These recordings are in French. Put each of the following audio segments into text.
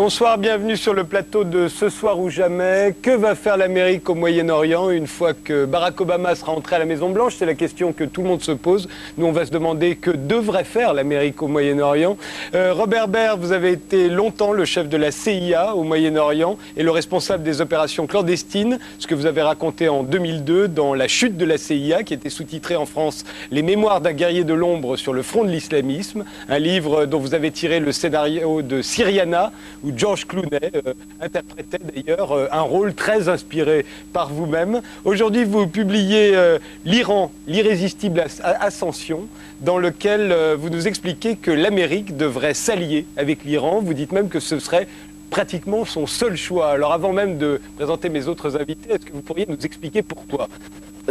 Bonsoir, bienvenue sur le plateau de Ce soir ou jamais. Que va faire l'Amérique au Moyen-Orient une fois que Barack Obama sera entré à la Maison-Blanche? C'est la question que tout le monde se pose. Nous, on va se demander que devrait faire l'Amérique au Moyen-Orient. Robert Baird, vous avez été longtemps le chef de la CIA au Moyen-Orient et le responsable des opérations clandestines, ce que vous avez raconté en 2002 dans La chute de la CIA, qui était sous-titré en France « Les mémoires d'un guerrier de l'ombre sur le front de l'islamisme », un livre dont vous avez tiré le scénario de Syriana, où George Clooney interprétait d'ailleurs un rôle très inspiré par vous-même. Aujourd'hui, vous publiez L'Iran, l'irrésistible ascension, dans lequel vous nous expliquez que l'Amérique devrait s'allier avec l'Iran. Vous dites même que ce serait pratiquement son seul choix. Alors avant même de présenter mes autres invités, est-ce que vous pourriez nous expliquer pourquoi?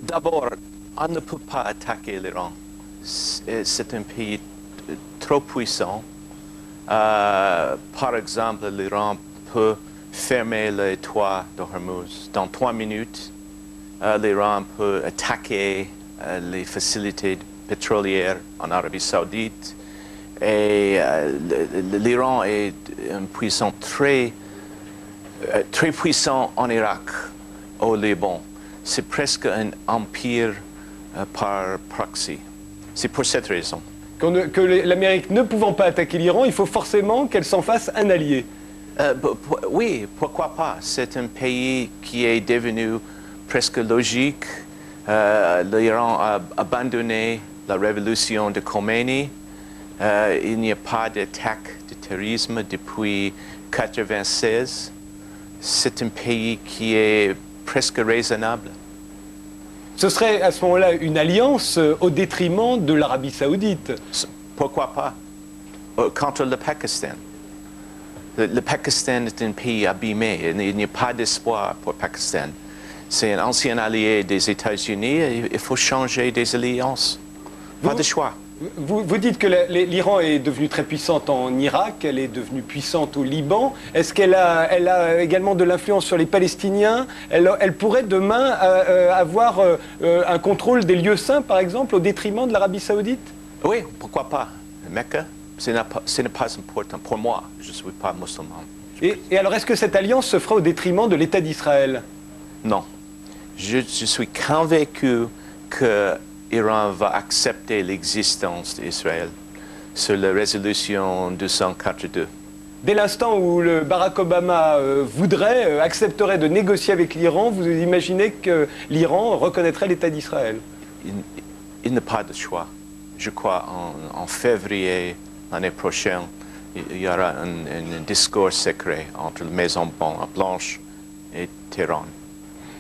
D'abord, on ne peut pas attaquer l'Iran. C'est un pays trop puissant. Par exemple, l'Iran peut fermer le toit de Hormuz. Dans 3 minutes, l'Iran peut attaquer les facilités pétrolières en Arabie Saoudite. Et l'Iran est un puissant très puissant en Irak, au Liban. C'est presque un empire par proxy. C'est pour cette raison. Que l'Amérique ne pouvant pas attaquer l'Iran, il faut forcément qu'elle s'en fasse un allié. Oui, pourquoi pas. C'est un pays qui est devenu presque logique. L'Iran a abandonné la révolution de Khomeini. Il n'y a pas d'attaque de terrorisme depuis 1996. C'est un pays qui est presque raisonnable. Ce serait à ce moment-là une alliance au détriment de l'Arabie Saoudite. Pourquoi pas? Contre le Pakistan. Le Pakistan est un pays abîmé. Il n'y a pas d'espoir pour le Pakistan. C'est un ancien allié des États-Unis. Il faut changer des alliances. Pas de choix. Vous dites que l'Iran est devenue très puissante en Irak, elle est devenue puissante au Liban. Est-ce qu'elle a également de l'influence sur les Palestiniens? Elle pourrait demain avoir un contrôle des lieux saints, par exemple, au détriment de l'Arabie Saoudite? Oui, pourquoi pas. Mecca, ce n'est pas important. Pour moi, je ne suis pas musulman. Et alors, est-ce que cette alliance se fera au détriment de l'État d'Israël? Non. Je suis convaincu que l'Iran va accepter l'existence d'Israël sur la résolution 242. Dès l'instant où le Barack Obama accepterait de négocier avec l'Iran, vous imaginez que l'Iran reconnaîtrait l'État d'Israël? Il n'a pas de choix. Je crois en février l'année prochaine, il y aura un discours secret entre la Maison Blanche et Téhéran.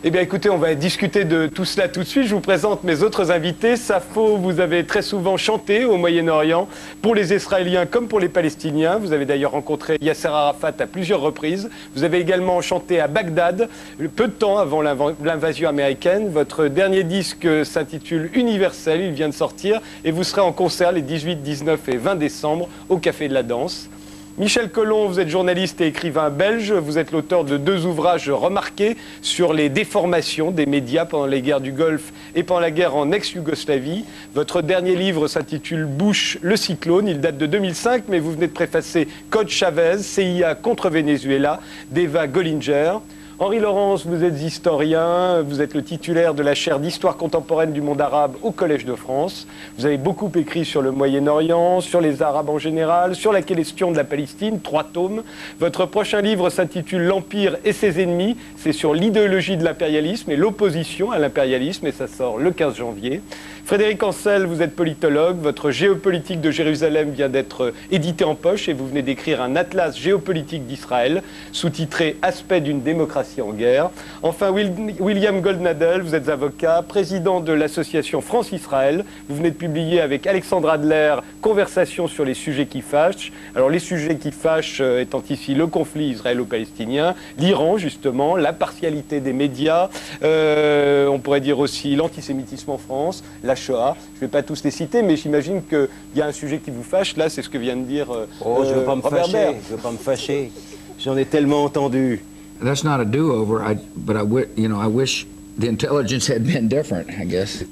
Eh bien écoutez, on va discuter de tout cela tout de suite. Je vous présente mes autres invités. Safo, vous avez très souvent chanté au Moyen-Orient, pour les Israéliens comme pour les Palestiniens. Vous avez d'ailleurs rencontré Yasser Arafat à plusieurs reprises. Vous avez également chanté à Bagdad, peu de temps avant l'invasion américaine. Votre dernier disque s'intitule Universel, il vient de sortir, et vous serez en concert les 18, 19 et 20 décembre au Café de la Danse. Michel Colomb, vous êtes journaliste et écrivain belge. Vous êtes l'auteur de 2 ouvrages remarqués sur les déformations des médias pendant les guerres du Golfe et pendant la guerre en ex-Yougoslavie. Votre dernier livre s'intitule Bush, le cyclone. Il date de 2005, mais vous venez de préfacer Code Chavez, CIA contre Venezuela, d'Eva Gollinger. Henri Laurence, vous êtes historien, vous êtes le titulaire de la chaire d'histoire contemporaine du monde arabe au Collège de France. Vous avez beaucoup écrit sur le Moyen-Orient, sur les Arabes en général, sur la question de la Palestine, 3 tomes. Votre prochain livre s'intitule L'Empire et ses ennemis. C'est sur l'idéologie de l'impérialisme et l'opposition à l'impérialisme, et ça sort le 15 janvier. Frédéric Ancel, vous êtes politologue. Votre géopolitique de Jérusalem vient d'être édité en poche et vous venez d'écrire un atlas géopolitique d'Israël, sous-titré Aspect d'une démocratie en guerre. Enfin, William Goldnadel, vous êtes avocat, président de l'association France-Israël. Vous venez de publier avec Alexandre Adler Conversations sur les sujets qui fâchent. Alors, les sujets qui fâchent étant ici le conflit israélo-palestinien, l'Iran, justement, la partialité des médias, on pourrait dire aussi l'antisémitisme en France, la Shoah. Je ne vais pas tous les citer, mais j'imagine qu'il y a un sujet qui vous fâche. Là, c'est ce que vient de dire je ne veux pas me Robert fâcher. Baird. Je ne veux pas me fâcher. J'en ai tellement entendu. That's not a do-over, but I wish the intelligence had been different, I guess.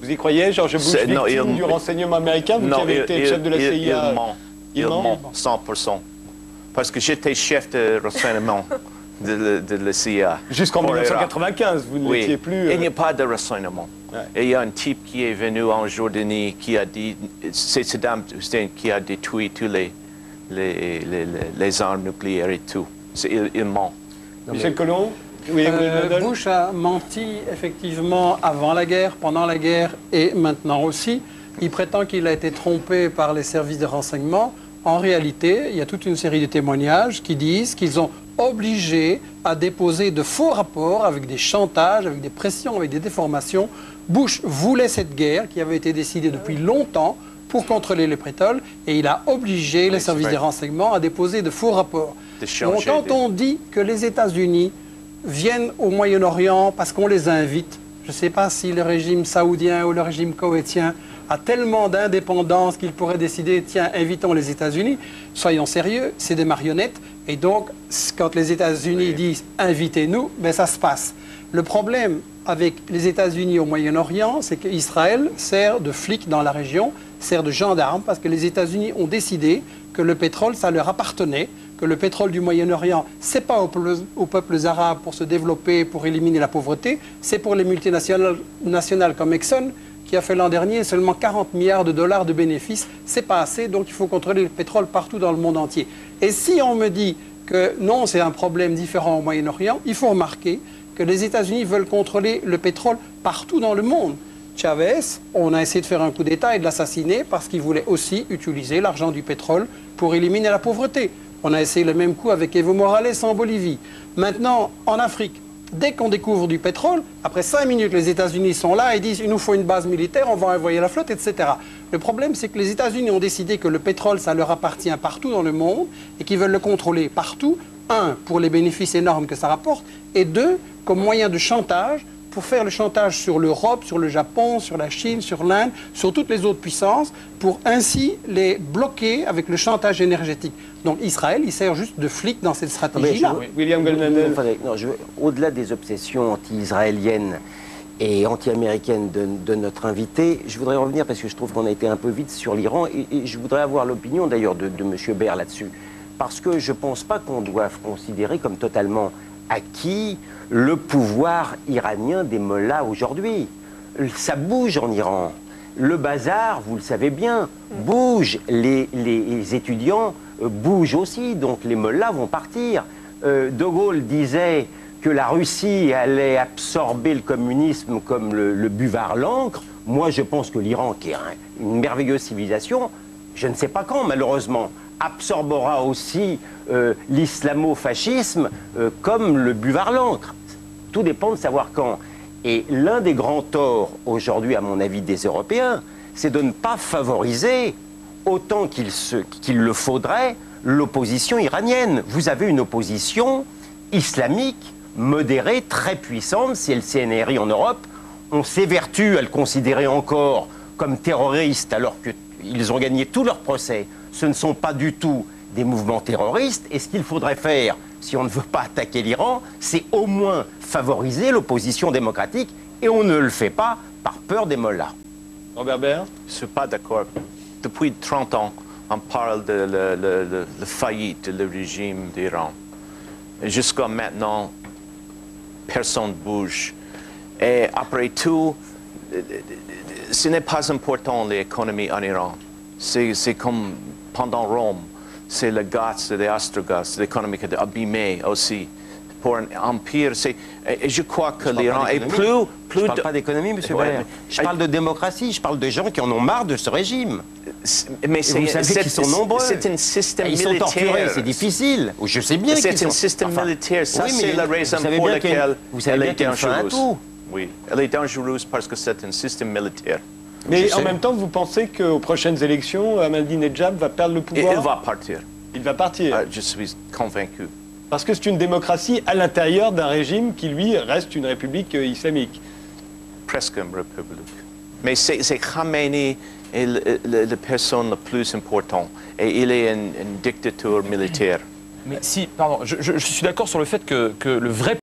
Vous y croyez, George Bush, victime du renseignement américain, vous qui avez été chef de la CIA? Il ment 100%. parce que j'étais chef de renseignement de la CIA. Jusqu'en pour 1995, vous ne Oui. l'étiez plus. Il n'y a pas de renseignement. Ouais. Et il y a un type qui est venu en Jordanie qui a dit, c'est Saddam Hussein qui a détruit tous les armes nucléaires et tout. Il ment. Michel Collomb. Oui, Bush a menti effectivement avant la guerre, pendant la guerre et maintenant aussi. Il prétend qu'il a été trompé par les services de renseignement. En réalité, il y a toute une série de témoignages qui disent qu'ils ont obligé à déposer de faux rapports avec des chantages, avec des pressions, avec des déformations. Bush voulait cette guerre qui avait été décidée depuis longtemps pour contrôler le pétrole et il a obligé les services de renseignement à déposer de faux rapports. Donc, quand on dit que les États-Unis viennent au Moyen-Orient parce qu'on les invite, je ne sais pas si le régime saoudien ou le régime koweïtien a tellement d'indépendance qu'il pourrait décider, tiens, invitons les États-Unis. Soyons sérieux, c'est des marionnettes. Et donc, quand les États-Unis disent invitez-nous, ben ça se passe. Le problème avec les États-Unis au Moyen-Orient, c'est qu'Israël sert de flic dans la région, sert de gendarme, parce que les États-Unis ont décidé que le pétrole, ça leur appartenait, que le pétrole du Moyen-Orient, ce n'est pas aux peuples arabes pour se développer, pour éliminer la pauvreté, c'est pour les multinationales comme Exxon, qui a fait l'an dernier seulement 40 milliards de dollars de bénéfices. C'est pas assez, donc il faut contrôler le pétrole partout dans le monde entier. Et si on me dit que non, c'est un problème différent au Moyen-Orient, il faut remarquer que les États-Unis veulent contrôler le pétrole partout dans le monde. Chavez, on a essayé de faire un coup d'État et de l'assassiner parce qu'il voulait aussi utiliser l'argent du pétrole pour éliminer la pauvreté. On a essayé le même coup avec Evo Morales en Bolivie. Maintenant, en Afrique, dès qu'on découvre du pétrole, après 5 minutes, les États-Unis sont là et disent « il nous faut une base militaire, on va envoyer la flotte, etc. » Le problème, c'est que les États-Unis ont décidé que le pétrole, ça leur appartient partout dans le monde et qu'ils veulent le contrôler partout. Un, pour les bénéfices énormes que ça rapporte, et deux, comme moyen de chantage, pour faire le chantage sur l'Europe, sur le Japon, sur la Chine, sur l'Inde, sur toutes les autres puissances, pour ainsi les bloquer avec le chantage énergétique. Donc Israël, il sert juste de flic dans cette stratégie-là. William Goldnadel. Au-delà des obsessions anti-israéliennes et anti-américaines de notre invité, je voudrais revenir, parce que je trouve qu'on a été un peu vite sur l'Iran, et je voudrais avoir l'opinion d'ailleurs de M. Baird là-dessus. Parce que je ne pense pas qu'on doive considérer comme totalement acquis le pouvoir iranien des mollahs aujourd'hui. Ça bouge en Iran. Le bazar, vous le savez bien, bouge. Les étudiants bougent aussi, donc les mollahs vont partir. De Gaulle disait que la Russie allait absorber le communisme comme le buvard l'encre. Moi, je pense que l'Iran, qui est une merveilleuse civilisation, je ne sais pas quand, malheureusement, absorbera aussi l'islamo-fascisme comme le buvard l'encre. Tout dépend de savoir quand. Et l'un des grands torts aujourd'hui, à mon avis, des Européens, c'est de ne pas favoriser autant qu'il le faudrait l'opposition iranienne. Vous avez une opposition islamique, modérée, très puissante, c'est le CNRI en Europe. On s'évertue à le considérer encore comme terroriste alors qu'ils ont gagné tous leurs procès. Ce ne sont pas du tout des mouvements terroristes. Et ce qu'il faudrait faire, si on ne veut pas attaquer l'Iran, c'est au moins favoriser l'opposition démocratique. Et on ne le fait pas par peur des mollahs. Robert Baird. Je ne suis pas d'accord. Depuis 30 ans, on parle de la faillite du régime d'Iran. Jusqu'à maintenant, personne ne bouge. Et après tout, ce n'est pas important l'économie en Iran. C'est comme pendant Rome, c'est le gaz, les ostrogoths, l'économie qui est abîmée aussi. Pour un empire, et je crois que l'Iran est plus... Je ne parle pas d'économie, M. Baird. Je parle de démocratie, je parle de gens qui en ont marre de ce régime. Mais vous savez qu'ils sont nombreux. C'est un système militaire. Ils sont torturés, c'est difficile. Je sais bien qu'ils sont... C'est un système militaire, ça oui, c'est la raison pour laquelle elle est dangereuse. Oui, elle est dangereuse parce que c'est un système militaire. Mais en même temps, vous pensez qu'aux prochaines élections, Ahmadinejad va perdre le pouvoir? Il va partir. Il va partir. Je suis convaincu. Parce que c'est une démocratie à l'intérieur d'un régime qui, lui, reste une république islamique. Presque une république. Mais c'est Khamenei est la personne la plus importante. Et il est une dictature militaire. Mais si, pardon, je suis d'accord sur le fait que le vrai